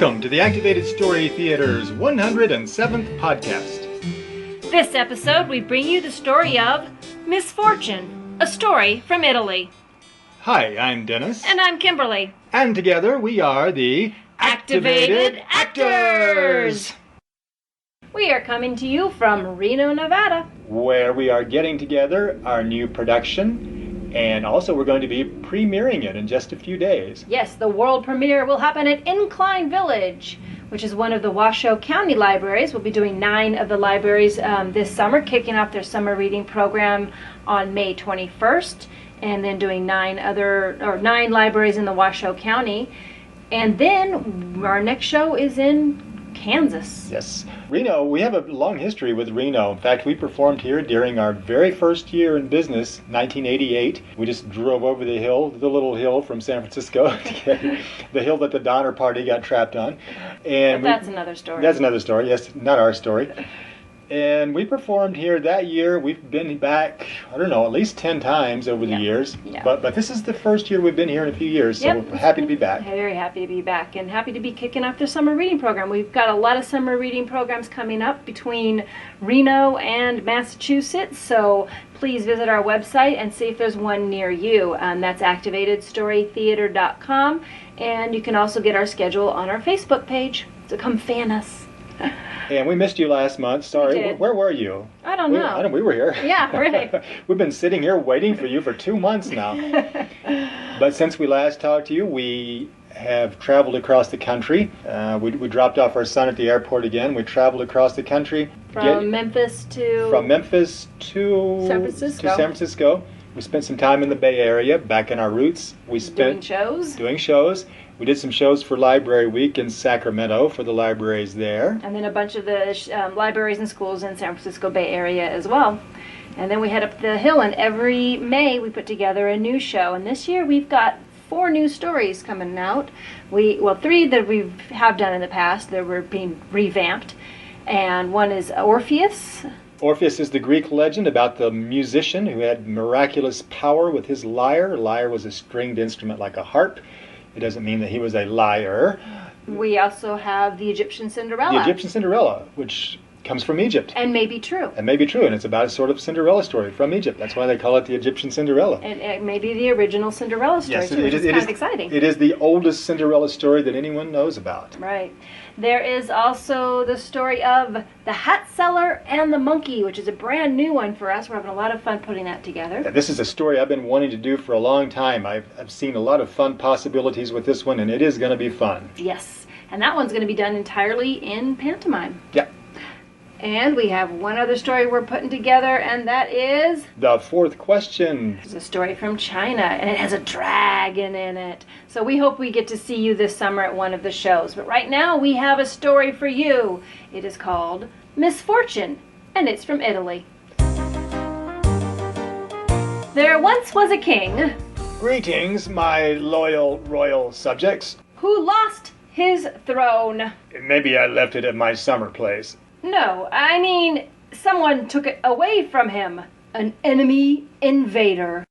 Welcome to the Activated Story Theater's 107th podcast. This episode, we bring you the story of Misfortune, a story from Italy. Hi, I'm Dennis. And I'm Kimberly. And together we are the Activated Actors! We are coming to you from Reno, Nevada, where we are getting together our new production, and also we're going to be premiering it in just a few days. Yes, the world premiere will happen at Incline Village, which is one of the Washoe County libraries. We'll be doing 9 of the libraries this summer, kicking off their summer reading program on May 21st, and then doing 9 libraries in the Washoe County. And then our next show is in Kansas. Yes. Reno, we have a long history with Reno. In fact, we performed here during our very first year in business, 1988. We just drove over the little hill from San Francisco, the hill that the Donner Party got trapped on. And that's another story. That's another story, yes, not our story. And we performed here that year. We've been back, I don't know, at least 10 times over the years. Yeah. But this is the first year we've been here in a few years, so we're happy to be back. Very happy to be back, and happy to be kicking off the summer reading program. We've got a lot of summer reading programs coming up between Reno and Massachusetts, so please visit our website and see if there's one near you. That's activatedstorytheater.com, and you can also get our schedule on our Facebook page, so come fan us. And we missed you last month. Sorry. Where were you? I don't know. We were here. Yeah, right. We've been sitting here waiting for you for 2 months now. But since we last talked to you, we have traveled across the country. We dropped off our son at the airport again. We traveled across the country. From Memphis to San Francisco. We spent some time in the Bay Area, back in our roots. Doing shows. We did some shows for Library Week in Sacramento for the libraries there. And then a bunch of the libraries and schools in San Francisco Bay Area as well. And then we head up the hill, and every May we put together a new show. And this year we've got 4 new stories coming out. 3 that we have done in the past that were being revamped. And one is Orpheus. Orpheus is the Greek legend about the musician who had miraculous power with his lyre. A lyre was a stringed instrument like a harp. It doesn't mean that he was a liar. We also have the Egyptian Cinderella. The Egyptian Cinderella, which comes from Egypt. And may be true. And it's about a sort of Cinderella story from Egypt. That's why they call it the Egyptian Cinderella. And it may be the original Cinderella story, too, which is kind of exciting. It is the oldest Cinderella story that anyone knows about. Right. There is also the story of The Hat Seller and the Monkey, which is a brand new one for us. We're having a lot of fun putting that together. This is a story I've been wanting to do for a long time. I've seen a lot of fun possibilities with this one, and it is going to be fun. Yes. And that one's going to be done entirely in pantomime. Yeah. And we have one other story we're putting together, and that is... The Fourth Question. It's a story from China, and it has a dragon in it. So we hope we get to see you this summer at one of the shows. But right now, we have a story for you. It is called Misfortune, and it's from Italy. There once was a king... Greetings, my loyal royal subjects. ...who lost his throne. Maybe I left it at my summer place. No, I mean, someone took it away from him. An enemy invader.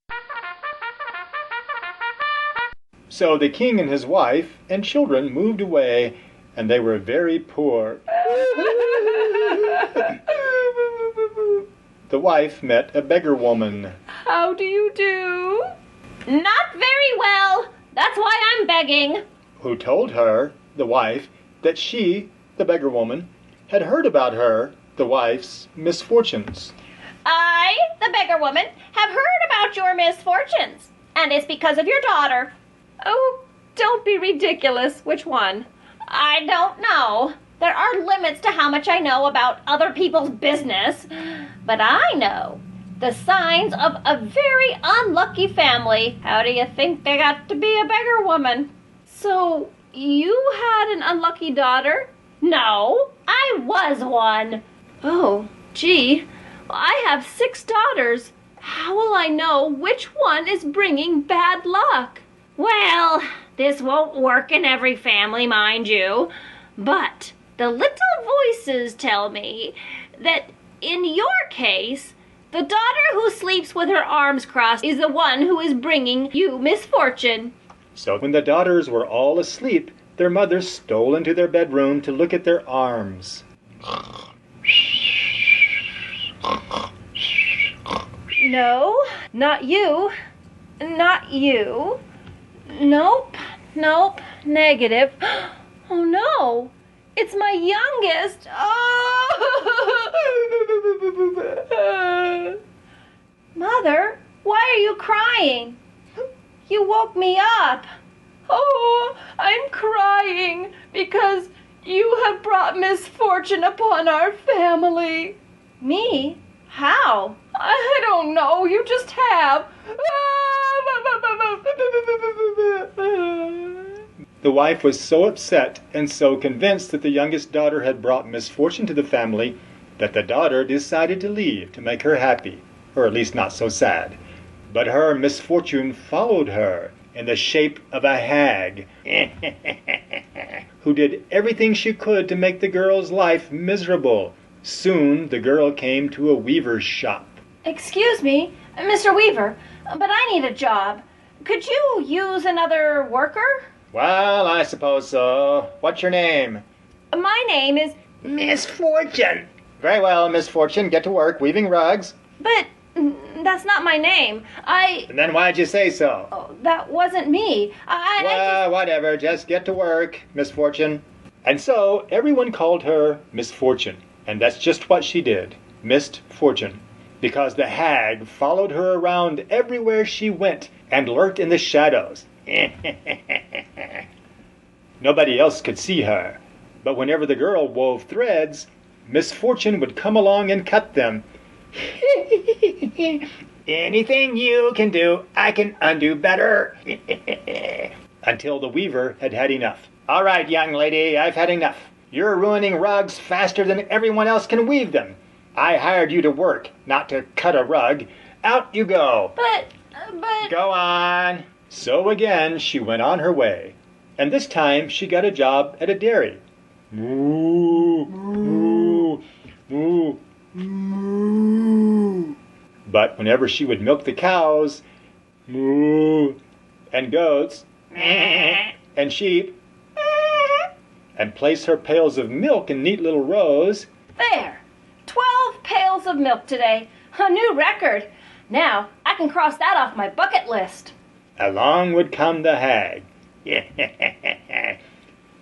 So the king and his wife and children moved away, and they were very poor. The wife met a beggar woman. How do you do? Not very well. That's why I'm begging. Who told her, the wife, that she, the beggar woman, had heard about her, the wife's, misfortunes. I, the beggar woman, have heard about your misfortunes, and it's because of your daughter. Oh, don't be ridiculous. Which one? I don't know. There are limits to how much I know about other people's business, but I know the signs of a very unlucky family. How do you think they got to be a beggar woman? So, you had an unlucky daughter? No, I was one. Oh, gee, I have 6 daughters. How will I know which one is bringing bad luck? Well, this won't work in every family, mind you. But the little voices tell me that in your case, the daughter who sleeps with her arms crossed is the one who is bringing you misfortune. So when the daughters were all asleep, their mother stole into their bedroom to look at their arms. No, not you. Not you. Nope, nope, negative. Oh no, it's my youngest. Oh. Mother, why are you crying? You woke me up. Oh, I'm crying because you have brought misfortune upon our family. Me? How? I don't know. You just have. The wife was so upset and so convinced that the youngest daughter had brought misfortune to the family that the daughter decided to leave to make her happy, or at least not so sad. But her misfortune followed her in the shape of a hag, who did everything she could to make the girl's life miserable. Soon the girl came to a weaver's shop. Excuse me, Mr. Weaver, but I need a job. Could you use another worker? Well, I suppose so. What's your name? My name is... Misfortune. Very well, Misfortune. Get to work weaving rugs. But that's not my name. And then why'd you say so? Oh, that wasn't me. Well, whatever. Just get to work, Misfortune. And so everyone called her Misfortune. And that's just what she did. Missed fortune. Because the hag followed her around everywhere she went and lurked in the shadows. Nobody else could see her. But whenever the girl wove threads, Misfortune would come along and cut them. Anything you can do, I can undo better. Until the weaver had had enough. All right, young lady, I've had enough. You're ruining rugs faster than everyone else can weave them. I hired you to work, not to cut a rug. Out you go. But... Go on. So again, she went on her way. And this time, she got a job at a dairy. Moo, moo, moo, moo. But whenever she would milk the cows, moo, and goats, and sheep, and place her pails of milk in neat little rows. There! 12 pails of milk today. A new record. Now, I can cross that off my bucket list. Along would come the hag.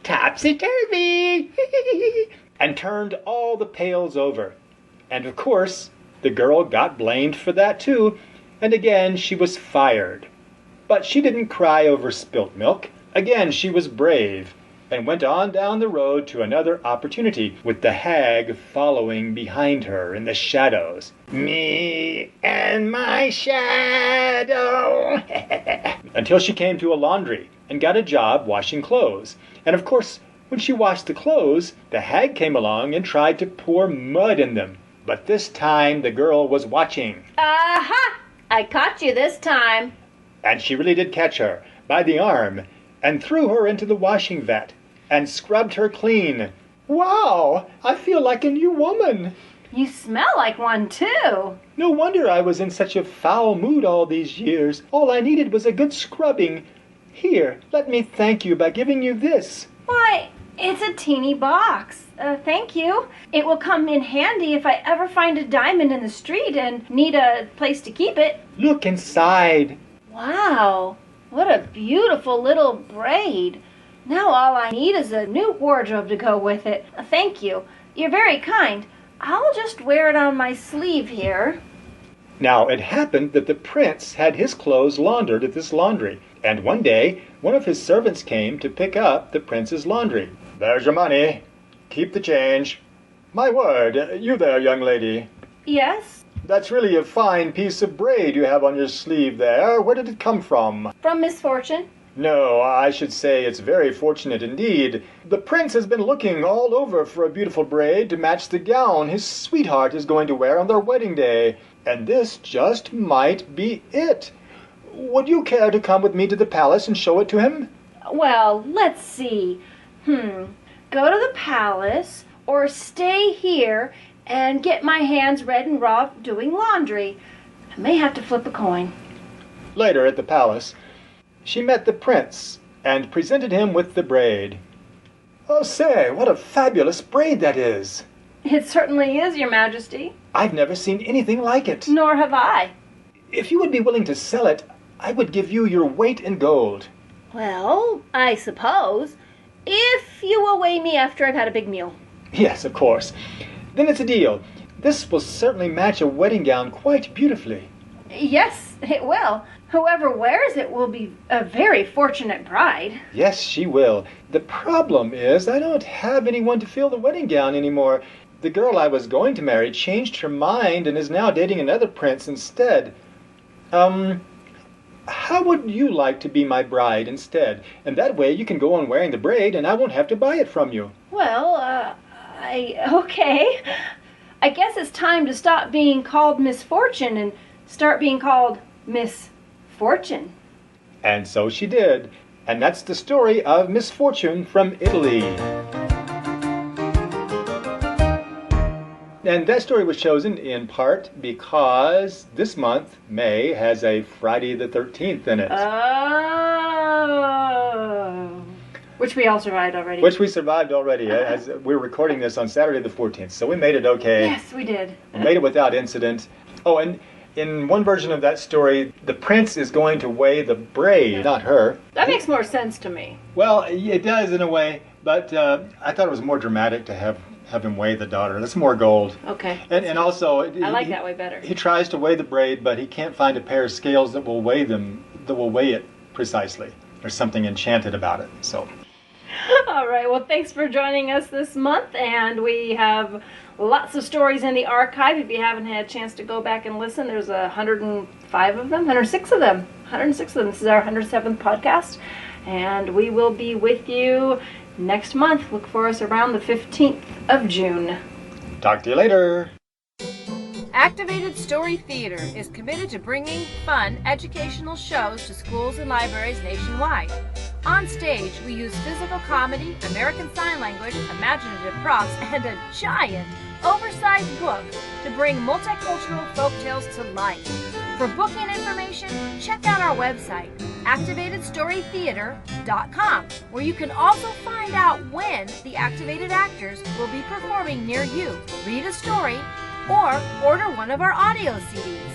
Topsy-turvy! And turned all the pails over. And of course, the girl got blamed for that too, and again she was fired. But she didn't cry over spilt milk. Again she was brave, and went on down the road to another opportunity, with the hag following behind her in the shadows. Me and my shadow! Until she came to a laundry and got a job washing clothes. And of course, when she washed the clothes, the hag came along and tried to pour mud in them. But this time the girl was watching. Aha! I caught you this time. And she really did catch her by the arm and threw her into the washing vat and scrubbed her clean. Wow! I feel like a new woman. You smell like one too. No wonder I was in such a foul mood all these years. All I needed was a good scrubbing. Here, let me thank you by giving you this. Why, it's a teeny box. Thank you. It will come in handy if I ever find a diamond in the street and need a place to keep it. Look inside. Wow, what a beautiful little braid. Now all I need is a new wardrobe to go with it. Thank you. You're very kind. I'll just wear it on my sleeve here. Now, it happened that the prince had his clothes laundered at this laundry, and one day one of his servants came to pick up the prince's laundry. There's your money. Keep the change. My word, you there, young lady. Yes? That's really a fine piece of braid you have on your sleeve there. Where did it come from? From Misfortune. No, I should say it's very fortunate indeed. The prince has been looking all over for a beautiful braid to match the gown his sweetheart is going to wear on their wedding day. And this just might be it. Would you care to come with me to the palace and show it to him? Well, let's see. Go to the palace or stay here and get my hands red and raw doing laundry. I may have to flip a coin. Later at the palace, she met the prince and presented him with the braid. Oh, say, what a fabulous braid that is. It certainly is, Your Majesty. I've never seen anything like it. Nor have I. If you would be willing to sell it, I would give you your weight in gold. Well, I suppose, if you will weigh me after I've had a big meal. Yes, of course. Then it's a deal. This will certainly match a wedding gown quite beautifully. Yes, it will. Whoever wears it will be a very fortunate bride. Yes, she will. The problem is I don't have anyone to fill the wedding gown anymore. The girl I was going to marry changed her mind and is now dating another prince instead. How would you like to be my bride instead? And that way you can go on wearing the braid and I won't have to buy it from you. Well, okay. I guess it's time to stop being called Misfortune and start being called Miss Fortune. And so she did. And that's the story of Misfortune from Italy. And that story was chosen in part because this month, May, has a Friday the 13th in it. Oh. Which we all survived already. Which we survived already, as we're recording this on Saturday the 14th. So we made it okay. Yes, we did. We made it without incident. Oh, and in one version of that story, the prince is going to weigh the braid, not her. That makes more sense to me. Well, it does in a way, but I thought it was more dramatic to have him weigh the daughter. That's more gold. Okay. And also, I like that way better. He tries to weigh the braid, but he can't find a pair of scales that will weigh it precisely. There's something enchanted about it. So. All right. Well, thanks for joining us this month, and we have lots of stories in the archive. If you haven't had a chance to go back and listen, there's 105 of them, 106 of them. This is our 107th podcast, and we will be with you next month. Look for us around the 15th of June. Talk to you later. Activated Story Theater is committed to bringing fun, educational shows to schools and libraries nationwide. On stage, we use physical comedy, American Sign Language, imaginative props, and a giant, oversized book to bring multicultural folktales to life. For booking information, check out our website, activatedstorytheater.com, where you can also find out when the activated actors will be performing near you. Read a story or order one of our audio CDs.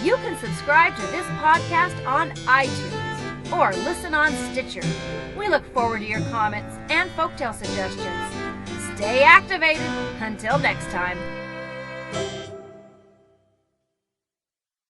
You can subscribe to this podcast on iTunes or listen on Stitcher. We look forward to your comments and folktale suggestions. Stay activated. Until next time.